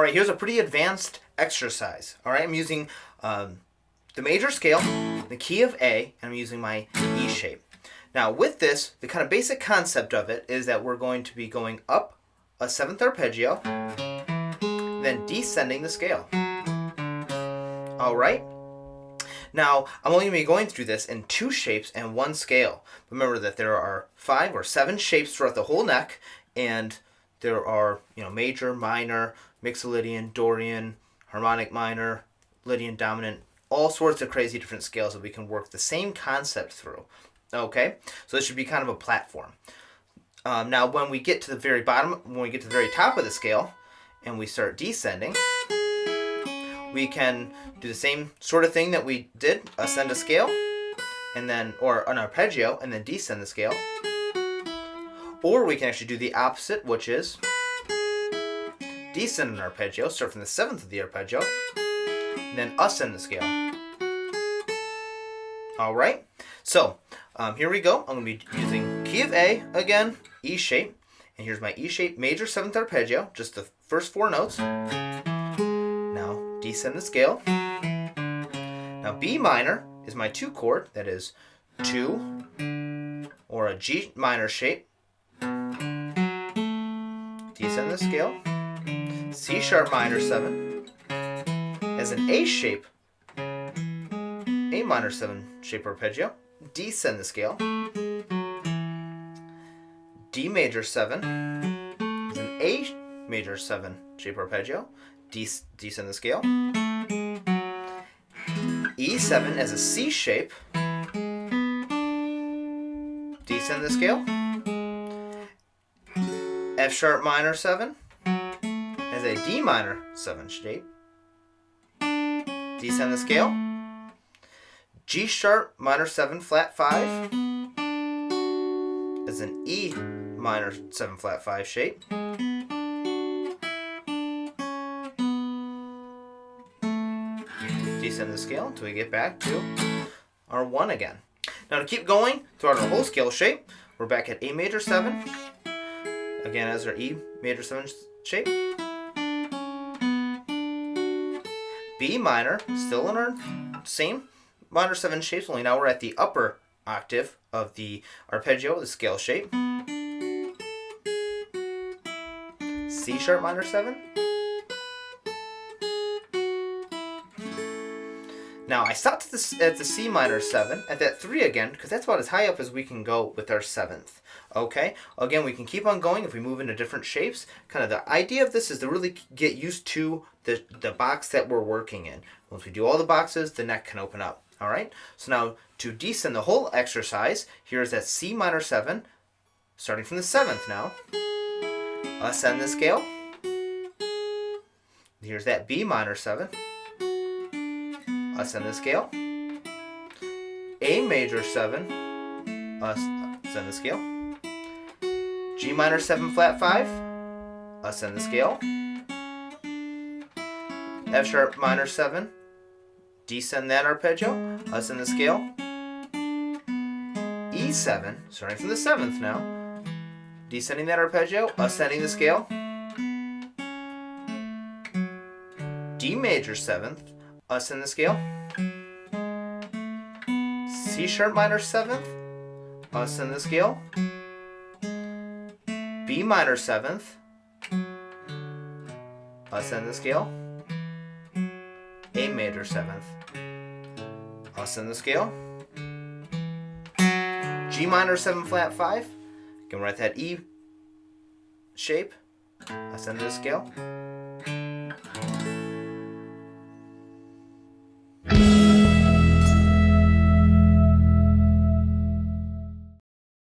right, here's a pretty advanced exercise. All right, I'm using the major scale, the key of A, and I'm using my E shape. Now with this, the kind of basic concept of it is that we're going to be going up a 7th arpeggio, then descending the scale. All right. Now, I'm only going to be going through this in 2 shapes and 1 scale. Remember that there are 5 or 7 shapes throughout the whole neck, and there are, major, minor, Mixolydian, Dorian, harmonic minor, Lydian Dominant, all sorts of crazy different scales that we can work the same concept through. Okay, so this should be kind of a platform. Now, when we get to the very bottom, when we get to the very top of the scale, and we start descending, we can do the same sort of thing that we did, ascend a scale, and then, or an arpeggio, and then descend the scale. Or we can actually do the opposite, which is descend an arpeggio, start from the 7th of the arpeggio, and then ascend the scale. Alright, so here we go. I'm going to be using key of A again, E shape, and here's my E shape major 7th arpeggio, just the first 4 notes. Now descend the scale. Now B minor is my 2 chord, that is 2 or a G minor shape. Descend the scale. C sharp minor 7 as an A shape, A minor 7 shape arpeggio. Descend the scale. D major 7 is an A major 7 shape arpeggio. Descend the scale. E7 as a C shape. Descend the scale. F sharp minor 7 as a D minor 7 shape. Descend the scale. G sharp minor 7 flat 5 as an E minor 7 flat 5 shape. Descend the scale until we get back to our 1 again. Now to keep going throughout our whole scale shape, we're back at A major 7, again as our E major 7 shape. B minor, still in our same minor 7 shapes, only now we're at the upper octave of the arpeggio, the scale shape. C sharp minor 7. Now I stopped at the C minor 7 at that 3 again, because that's about as high up as we can go with our 7th. Okay, again, we can keep on going if we move into different shapes. Kind of the idea of this is to really get used to the box that we're working in. Once we do all the boxes, the neck can open up. All right, so now to descend the whole exercise, here's that C minor 7, starting from the 7th now. Ascend the scale. Here's that B minor 7. Ascend the scale. A major 7. Ascend the scale. G minor 7 flat 5. Ascend the scale. F sharp minor 7. Descend that arpeggio. Ascend the scale. E7, starting from the 7th now. Descending that arpeggio. Ascending the scale. D major 7th. Ascend the scale. C sharp minor 7th. Ascend the scale. B minor 7th. Ascend the scale. A major 7th. Ascend the scale. G minor 7 flat 5. Again, we're at that E shape. Ascend the scale.